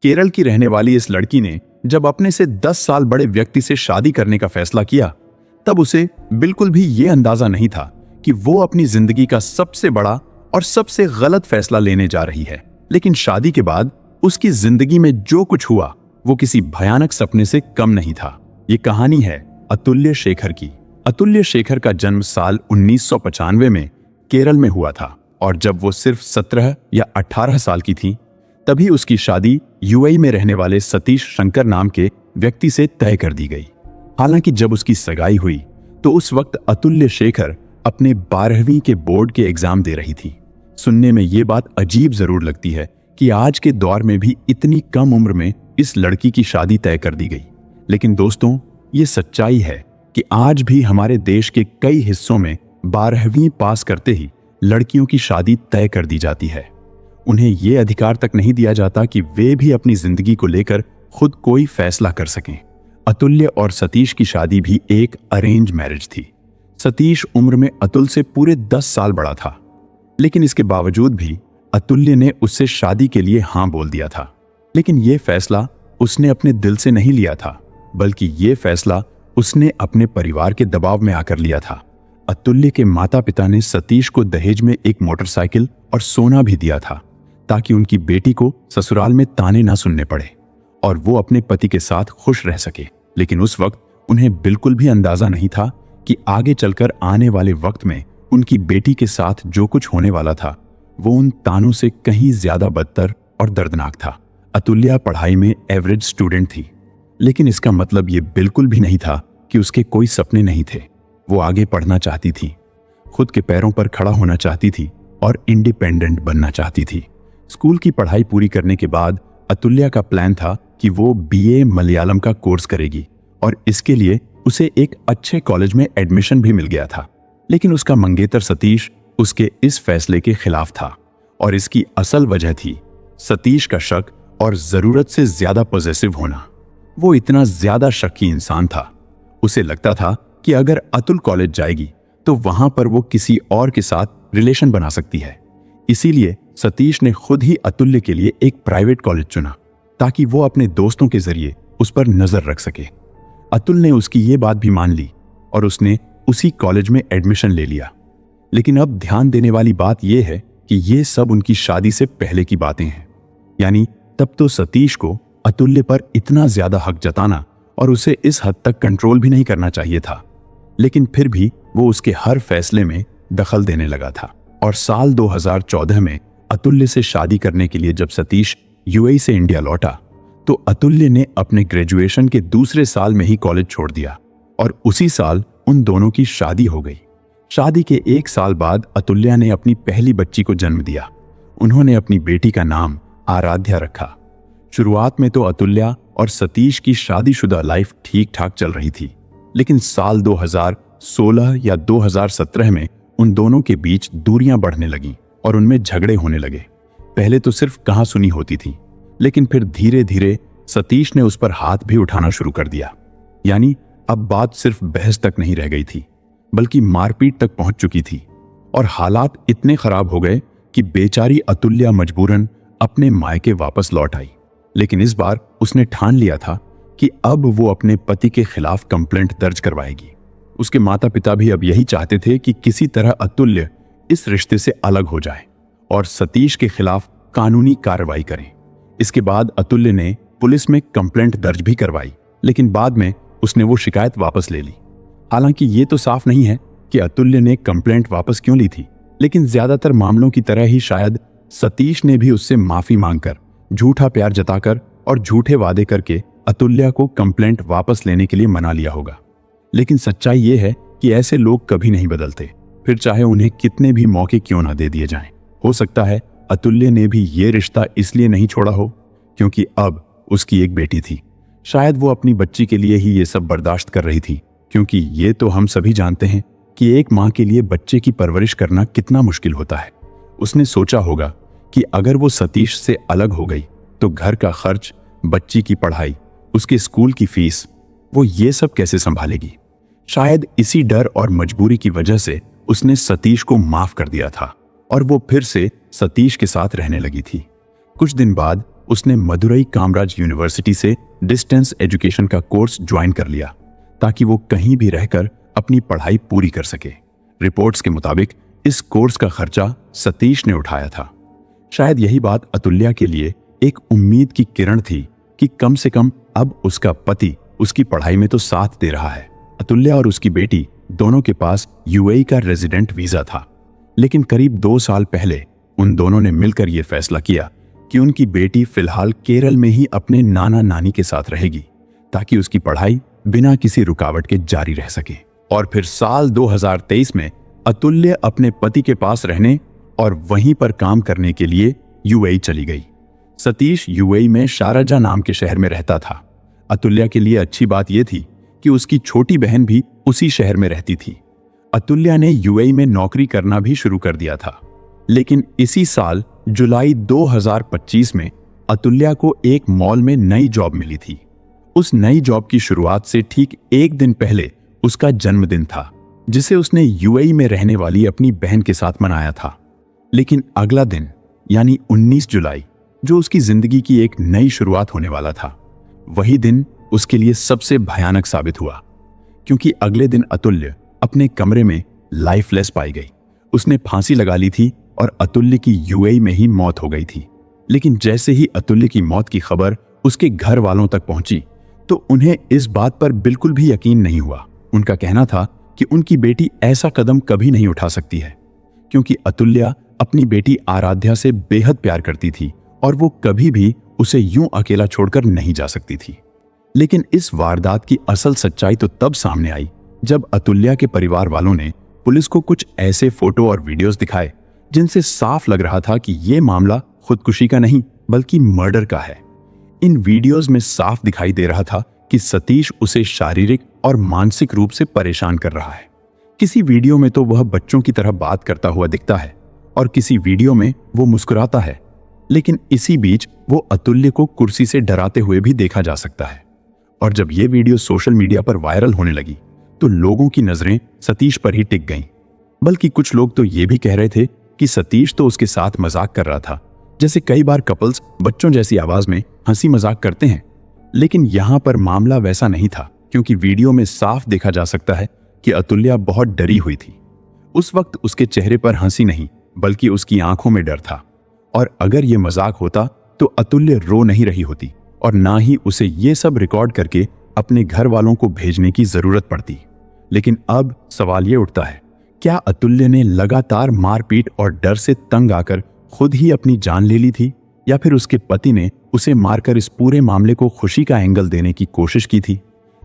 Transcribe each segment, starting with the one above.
केरल की रहने वाली इस लड़की ने जब अपने से 10 साल बड़े व्यक्ति से शादी करने का फैसला किया, तब उसे बिल्कुल भी ये अंदाजा नहीं था कि वो अपनी जिंदगी का सबसे बड़ा और सबसे गलत फैसला लेने जा रही है। लेकिन शादी के बाद उसकी जिंदगी में जो कुछ हुआ वो किसी भयानक सपने से कम नहीं था। ये कहानी है अतुल्य शेखर की। अतुल्य शेखर का जन्म साल 1995 में केरल में हुआ था और जब वो सिर्फ 17 या 18 साल की थी तभी उसकी शादी यूएई में रहने वाले सतीश शंकर नाम के व्यक्ति से तय कर दी गई। हालांकि जब उसकी सगाई हुई तो उस वक्त अतुल्य शेखर अपने 12वीं के बोर्ड के एग्जाम दे रही थी। सुनने में ये बात अजीब जरूर लगती है कि आज के दौर में भी इतनी कम उम्र में इस लड़की की शादी तय कर दी गई। लेकिन दोस्तों, ये सच्चाई है कि आज भी हमारे देश के कई हिस्सों में 12वीं पास करते ही लड़कियों की शादी तय कर दी जाती है। उन्हें ये अधिकार तक नहीं दिया जाता कि वे भी अपनी जिंदगी को लेकर खुद कोई फैसला कर सकें। अतुल्य और सतीश की शादी भी एक अरेंज मैरिज थी। सतीश उम्र में अतुल से पूरे 10 साल बड़ा था, लेकिन इसके बावजूद भी अतुल्य ने उससे शादी के लिए हाँ बोल दिया था। लेकिन यह फैसला उसने अपने दिल से नहीं लिया था, बल्कि यह फैसला उसने अपने परिवार के दबाव में आकर लिया था। अतुल्य के माता पिता ने सतीश को दहेज में एक मोटरसाइकिल और सोना भी दिया था ताकि उनकी बेटी को ससुराल में ताने ना सुनने पड़े और वो अपने पति के साथ खुश रह सके। लेकिन उस वक्त उन्हें बिल्कुल भी अंदाजा नहीं था कि आगे चलकर आने वाले वक्त में उनकी बेटी के साथ जो कुछ होने वाला था वो उन तानों से कहीं ज्यादा बदतर और दर्दनाक था। अतुल्या पढ़ाई में एवरेज स्टूडेंट थी, लेकिन इसका मतलब ये बिल्कुल भी नहीं था कि उसके कोई सपने नहीं थे। वो आगे पढ़ना चाहती थी, खुद के पैरों पर खड़ा होना चाहती थी और इंडिपेंडेंट बनना चाहती थी। स्कूल की पढ़ाई पूरी करने के बाद अतुल्या का प्लान था कि वो बीए मलयालम का कोर्स करेगी और इसके लिए उसे एक अच्छे कॉलेज में एडमिशन भी मिल गया था। लेकिन उसका मंगेतर सतीश उसके इस फैसले के खिलाफ था और इसकी असल वजह थी सतीश का शक और जरूरत से ज्यादा पॉजिटिव होना। वो इतना ज्यादा शक्की इंसान था, उसे लगता था कि अगर अतुल कॉलेज जाएगी तो वहां पर वो किसी और के साथ रिलेशन बना सकती है। इसीलिए सतीश ने खुद ही अतुल्य के लिए एक प्राइवेट कॉलेज चुना ताकि वो अपने दोस्तों के जरिए उस पर नजर रख सके। अतुल ने उसकी ये बात भी मान ली और उसने उसी कॉलेज में एडमिशन ले लिया। लेकिन अब ध्यान देने वाली बात यह है कि ये सब उनकी शादी से पहले की बातें हैं। यानी तब तो सतीश को अतुल्य पर इतना ज्यादा हक जताना और उसे इस हद तक कंट्रोल भी नहीं करना चाहिए था। लेकिन फिर भी वो उसके हर फैसले में दखल देने लगा था। और साल 2014 में अतुल्य से शादी करने के लिए जब सतीश यूएई से इंडिया लौटा तो अतुल्य ने अपने ग्रेजुएशन के दूसरे साल में ही कॉलेज छोड़ दिया और उसी साल उन दोनों की शादी हो गई। शादी के 1 साल बाद अतुल्या ने अपनी पहली बच्ची को जन्म दिया। उन्होंने अपनी बेटी का नाम आराध्या रखा। शुरुआत में तो अतुल्या और सतीश की शादीशुदा लाइफ ठीक ठाक चल रही थी, लेकिन साल 2016 या 2017 में उन दोनों के बीच दूरियां बढ़ने लगीं और उनमें झगड़े होने लगे। पहले तो सिर्फ कहासुनी होती थी, लेकिन फिर धीरे धीरे सतीश ने उस पर हाथ भी उठाना शुरू कर दिया। यानी अब बात सिर्फ बहस तक नहीं रह गई थी, बल्कि मारपीट तक पहुंच चुकी थी और हालात इतने खराब हो गए कि बेचारी अतुल्या मजबूरन अपने मायके वापस लौट आई। लेकिन इस बार उसने ठान लिया था कि अब वो अपने पति के खिलाफ कंप्लेंट दर्ज करवाएगी। उसके माता पिता भी अब यही चाहते थे कि किसी तरह अतुल्य इस रिश्ते से अलग हो जाए और सतीश के खिलाफ कानूनी कार्रवाई करें। इसके बाद अतुल्य ने पुलिस में कंप्लेंट दर्ज भी करवाई, लेकिन बाद में उसने वो शिकायत वापस ले ली। हालांकि ये तो साफ नहीं है कि अतुल्य ने कंप्लेंट वापस क्यों ली थी, लेकिन ज्यादातर मामलों की तरह ही शायद सतीश ने भी उससे माफी मांगकर, झूठा प्यार जताकर और झूठे वादे करके अतुल्या को कंप्लेंट वापस लेने के लिए मना लिया होगा। लेकिन सच्चाई ये है कि ऐसे लोग कभी नहीं बदलते, फिर चाहे उन्हें कितने भी मौके क्यों ना दे दिए जाएं। हो सकता है अतुल्य ने भी ये रिश्ता इसलिए नहीं छोड़ा हो क्योंकि अब उसकी एक बेटी थी। शायद वो अपनी बच्ची के लिए ही ये सब बर्दाश्त कर रही थी, क्योंकि ये तो हम सभी जानते हैं कि एक माँ के लिए बच्चे की परवरिश करना कितना मुश्किल होता है। उसने सोचा होगा कि अगर वो सतीश से अलग हो गई तो घर का खर्च, बच्ची की पढ़ाई, उसके स्कूल की फीस, वो ये सब कैसे संभालेगी। शायद इसी डर और मजबूरी की वजह से उसने सतीश को माफ कर दिया था और वो फिर से सतीश के साथ रहने लगी थी। कुछ दिन बाद उसने मदुरई कामराज यूनिवर्सिटी से डिस्टेंस एजुकेशन का कोर्स ज्वाइन कर लिया ताकि वो कहीं भी रहकर अपनी पढ़ाई पूरी कर सके। रिपोर्ट्स के मुताबिक इस कोर्स का खर्चा सतीश ने उठाया था। शायद यही बात अतुल्या के लिए एक उम्मीद की किरण थी कि कम से कम अब उसका पति उसकी पढ़ाई में तो साथ दे रहा है। अतुल्या और उसकी बेटी दोनों के पास यूएई का रेजिडेंट वीजा था, लेकिन करीब 2 साल पहले उन दोनों ने मिलकर यह फैसला किया कि उनकी बेटी फिलहाल केरल में ही अपने नाना नानी के साथ रहेगी ताकि उसकी पढ़ाई बिना किसी रुकावट के जारी रह सके। और फिर साल 2023 में अतुल्य अपने पति के पास रहने और वहीं पर काम करने के लिए यूएई चली गई। सतीश यूएई में शारजा नाम के शहर में रहता था। अतुल्या के लिए अच्छी बात यह थी कि उसकी छोटी बहन भी उसी शहर में रहती थी। अतुल्या ने यूएई में नौकरी करना भी शुरू कर दिया था, लेकिन इसी साल जुलाई 2025 में अतुल्या को एक मॉल में नई जॉब मिली थी। उस नई जॉब की शुरुआत से ठीक एक दिन पहले उसका जन्मदिन था, जिसे उसने यूएई में रहने वाली अपनी बहन के साथ मनाया था। लेकिन अगला दिन यानी 19 जुलाई, जो उसकी जिंदगी की एक नई शुरुआत होने वाला था, वही दिन उसके लिए सबसे भयानक साबित हुआ, क्योंकि अगले दिन अतुल्य अपने कमरे में लाइफलेस पाई गई। उसने फांसी लगा ली थी और अतुल्य की यूएई में ही मौत हो गई थी। लेकिन जैसे ही अतुल्य की मौत की खबर उसके घर वालों तक पहुंची तो उन्हें इस बात पर बिल्कुल भी यकीन नहीं हुआ। उनका कहना था कि उनकी बेटी ऐसा कदम कभी नहीं उठा सकती है, क्योंकि अतुल्या अपनी बेटी आराध्या से बेहद प्यार करती थी और वो कभी भी उसे यूं अकेला छोड़कर नहीं जा सकती थी। लेकिन इस वारदात की असल सच्चाई तो तब सामने आई जब अतुल्या के परिवार वालों ने पुलिस को कुछ ऐसे फोटो और वीडियोस दिखाए जिनसे साफ लग रहा था कि ये मामला खुदकुशी का नहीं बल्कि मर्डर का है। इन वीडियोस में साफ दिखाई दे रहा था कि सतीश उसे शारीरिक और मानसिक रूप से परेशान कर रहा है। किसी वीडियो में तो वह बच्चों की तरह बात करता हुआ दिखता है और किसी वीडियो में वो मुस्कुराता है, लेकिन इसी बीच वो अतुल्य को कुर्सी से डराते हुए भी देखा जा सकता है। और जब ये वीडियो सोशल मीडिया पर वायरल होने लगी तो लोगों की नजरें सतीश पर ही टिक गईं। बल्कि कुछ लोग तो ये भी कह रहे थे कि सतीश तो उसके साथ मजाक कर रहा था, जैसे कई बार कपल्स बच्चों जैसी आवाज में हंसी मजाक करते हैं। लेकिन यहां पर मामला वैसा नहीं था, क्योंकि वीडियो में साफ देखा जा सकता है कि अतुल्या बहुत डरी हुई थी। उस वक्त उसके चेहरे पर हंसी नहीं बल्कि उसकी आंखों में डर था। और अगर ये मजाक होता तो अतुल्य रो नहीं रही होती और ना ही उसे ये सब रिकॉर्ड करके अपने घर वालों को भेजने की जरूरत पड़ती। लेकिन अब सवाल ये उठता है, क्या अतुल्य ने लगातार मारपीट और डर से तंग आकर खुद ही अपनी जान ले ली थी, या फिर उसके पति ने उसे मारकर इस पूरे मामले को खुशी का एंगल देने की कोशिश की थी?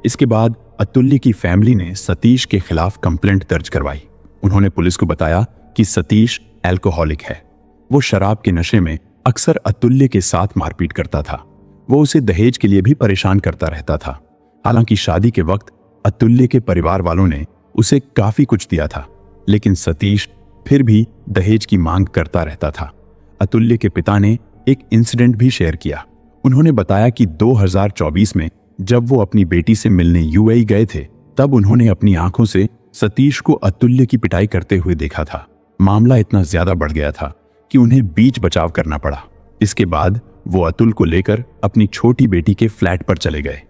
इसके बाद अतुल्य की फैमिली ने सतीश के खिलाफ कंप्लेंट दर्ज करवाई। उन्होंने पुलिस को बताया कि सतीश एल्कोहलिक है। वो शराब के नशे में अक्सर अतुल्य के साथ मारपीट करता था। वो उसे दहेज के लिए भी परेशान करता रहता था। हालांकि शादी के वक्त अतुल्य के परिवार वालों ने उसे काफी कुछ दिया था, लेकिन सतीश फिर भी दहेज की मांग करता रहता था। अतुल्य के पिता ने एक इंसिडेंट भी शेयर किया। उन्होंने बताया कि 2024 में जब वो अपनी बेटी से मिलने यूएई गए थे, तब उन्होंने अपनी आंखों से सतीश को अतुल्य की पिटाई करते हुए देखा था। मामला इतना ज्यादा बढ़ गया था कि उन्हें बीच बचाव करना पड़ा। इसके बाद वो अतुल को लेकर अपनी छोटी बेटी के फ्लैट पर चले गए।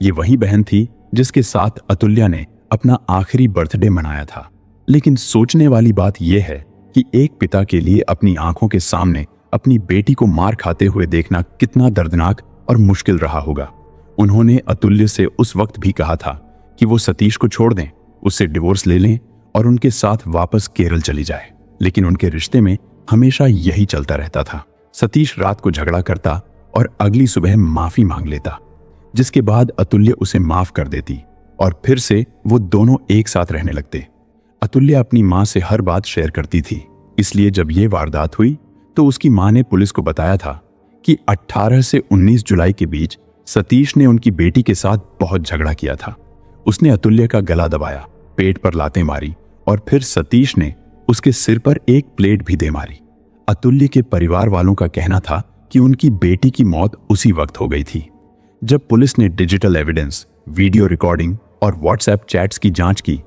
ये वही बहन थी जिसके साथ अतुल्या ने अपना आखिरी बर्थडे मनाया था। लेकिन सोचने वाली बात यह है कि एक पिता के लिए अपनी आंखों के सामने अपनी बेटी को मार खाते हुए देखना कितना दर्दनाक और मुश्किल रहा होगा। उन्होंने अतुल्य से उस वक्त भी कहा था कि वो सतीश को छोड़ दें, उससे डिवोर्स ले लें और उनके साथ वापस केरल चली जाए। लेकिन उनके रिश्ते में हमेशा यही चलता रहता था। सतीश रात को झगड़ा करता और अगली सुबह माफी मांग लेता, जिसके बाद अतुल्य उसे माफ कर देती और फिर से वो दोनों एक साथ रहने लगते। अतुल्य अपनी मां से हर बात शेयर करती थी, इसलिए जब ये वारदात हुई तो उसकी मां ने पुलिस को बताया था कि 18 से 19 जुलाई के बीच सतीश ने उनकी बेटी के साथ बहुत झगड़ा किया था। उसने अतुल्य का गला दबाया, पेट पर लातें मारी और फिर सतीश ने उसके सिर पर एक प्लेट भी दे मारी। अतुल्य के परिवार वालों का कहना था कि उनकी बेटी की मौत उसी वक्त हो गई थी। जब पुलिस ने डिजिटल एविडेंस, वीडियो रिकॉर्डिंग और व्हाट्सएप चैट्स की जांच की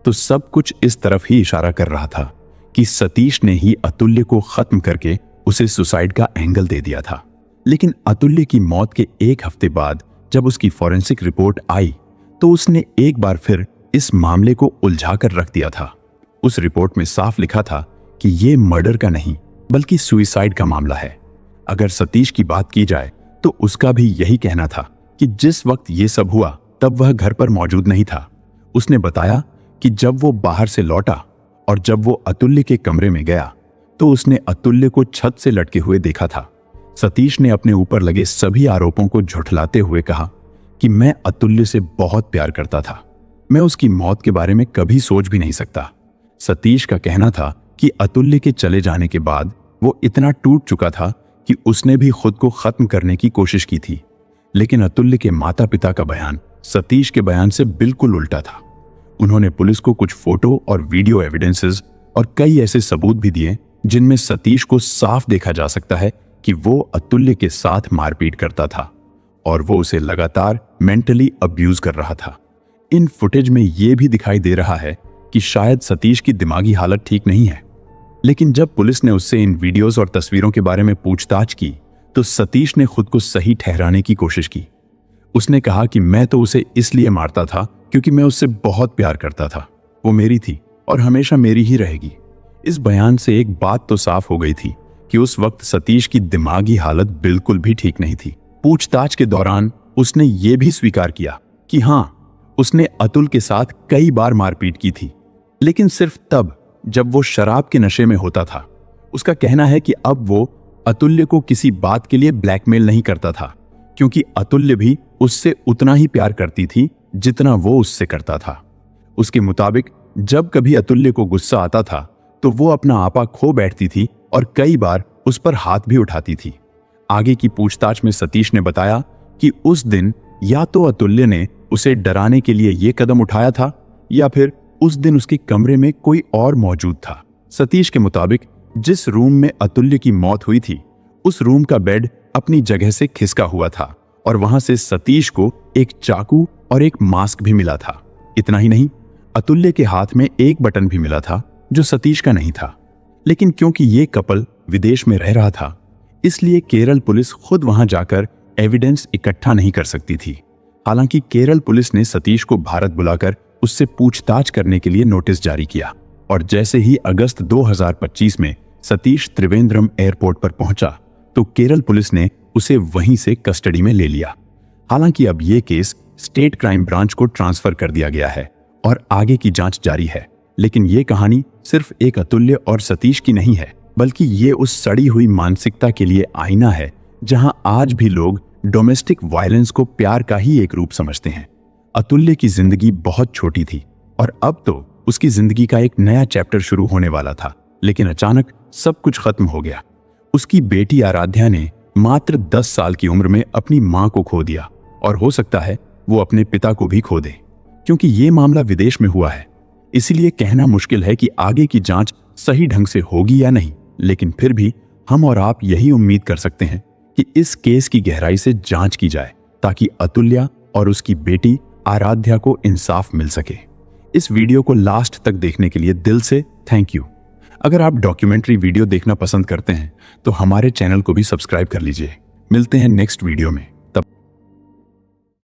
तो सब कुछ इस तरफ ही इशारा कर रहा था कि सतीश ने ही अतुल्य को खत्म करके उसे सुसाइड का एंगल दे दिया था। लेकिन अतुल्य की मौत के एक हफ्ते बाद जब उसकी फॉरेंसिक रिपोर्ट आई तो उसने एक बार फिर इस मामले को उलझाकर रख दिया था। उस रिपोर्ट में साफ लिखा था कि यह मर्डर का नहीं बल्कि सुसाइड का मामला है। अगर सतीश की बात की जाए तो उसका भी यही कहना था कि जिस वक्त ये सब हुआ तब वह घर पर मौजूद नहीं था। उसने बताया कि जब वो बाहर से लौटा और जब वो अतुल्य के कमरे में गया तो उसने अतुल्य को छत से लटके हुए देखा था। सतीश ने अपने ऊपर लगे सभी आरोपों को झुठलाते हुए कहा कि मैं अतुल्य से बहुत प्यार करता था, मैं उसकी मौत के बारे में कभी सोच भी नहीं सकता। सतीश का कहना था कि अतुल्य के चले जाने के बाद वो इतना टूट चुका था कि उसने भी खुद को खत्म करने की कोशिश की थी। लेकिन अतुल्य के माता पिता का बयान सतीश के बयान से बिल्कुल उल्टा था। उन्होंने पुलिस को कुछ फोटो और वीडियो एविडेंसेस और कई ऐसे सबूत भी दिए जिनमें सतीश को साफ देखा जा सकता है कि वो अतुल्य के साथ मारपीट करता था और वो उसे लगातार मेंटली अब्यूज कर रहा था। इन फुटेज में यह भी दिखाई दे रहा है कि शायद सतीश की दिमागी हालत ठीक नहीं है। लेकिन जब पुलिस ने उससे इन वीडियोस और तस्वीरों के बारे में पूछताछ की तो सतीश ने खुद को सही ठहराने की कोशिश की। उसने कहा कि मैं तो उसे इसलिए मारता था क्योंकि मैं उससे बहुत प्यार करता था, वो मेरी थी और हमेशा मेरी ही रहेगी। इस बयान से एक बात तो साफ हो गई थी कि उस वक्त सतीश की दिमागी हालत बिल्कुल भी ठीक नहीं थी। पूछताछ के दौरान उसने ये भी स्वीकार किया कि हाँ, उसने अतुल के साथ कई बार मारपीट की थी, लेकिन सिर्फ तब जब वो शराब के नशे में होता था। उसका कहना है कि अब वो अतुल्य को किसी बात के लिए ब्लैकमेल नहीं करता था क्योंकि अतुल्य भी उससे उतना ही प्यार करती थी जितना वो उससे करता था। उसके मुताबिक जब कभी अतुल्य को गुस्सा आता था तो वो अपना आपा खो बैठती थी और कई बार उस पर हाथ भी उठाती थी। आगे की पूछताछ में सतीश ने बताया कि उस दिन या तो अतुल्य ने उसे डराने के लिए ये कदम उठाया था या फिर उस दिन उसके कमरे में कोई और मौजूद था। सतीश के मुताबिक जिस रूम में अतुल्य की मौत हुई थी उस रूम का बेड अपनी जगह से खिसका हुआ था और वहां से सतीश को एक चाकू और एक मास्क भी मिला था। इतना ही नहीं, अतुल्य के हाथ में एक बटन भी मिला था जो सतीश का नहीं था। लेकिन क्योंकि ये कपल विदेश में रह रहा था इसलिए केरल पुलिस खुद वहां जाकर एविडेंस इकट्ठा नहीं कर सकती थी। हालांकि केरल पुलिस ने सतीश को भारत बुलाकर उससे पूछताछ करने के लिए नोटिस जारी किया और जैसे ही अगस्त 2025 में सतीश त्रिवेंद्रम एयरपोर्ट पर पहुंचा तो केरल पुलिस ने उसे वहीं से कस्टडी में ले लिया। हालांकि अब यह केस स्टेट क्राइम ब्रांच को ट्रांसफर कर दिया गया है और आगे की जांच जारी है। लेकिन ये कहानी सिर्फ एक अतुल्य और सतीश की नहीं है, बल्कि ये उस सड़ी हुई मानसिकता के लिए आईना है जहां आज भी लोग डोमेस्टिक वायलेंस को प्यार का ही एक रूप समझते हैं। अतुल्य की जिंदगी बहुत छोटी थी और अब तो उसकी जिंदगी का एक नया चैप्टर शुरू होने वाला था, लेकिन अचानक सब कुछ खत्म हो गया। उसकी बेटी आराध्या ने मात्र 10 साल की उम्र में अपनी मां को खो दिया और हो सकता है वो अपने पिता को भी खो दे। क्योंकि ये मामला विदेश में हुआ है इसीलिए कहना मुश्किल है कि आगे की जांच सही ढंग से होगी या नहीं, लेकिन फिर भी हम और आप यही उम्मीद कर सकते हैं कि इस केस की गहराई से जांच की जाए ताकि अतुल्या और उसकी बेटी आराध्या को इंसाफ मिल सके। इस वीडियो को लास्ट तक देखने के लिए दिल से थैंक यू। अगर आप डॉक्यूमेंट्री वीडियो देखना पसंद करते हैं तो हमारे चैनल को भी सब्सक्राइब कर लीजिए। मिलते हैं नेक्स्ट वीडियो में।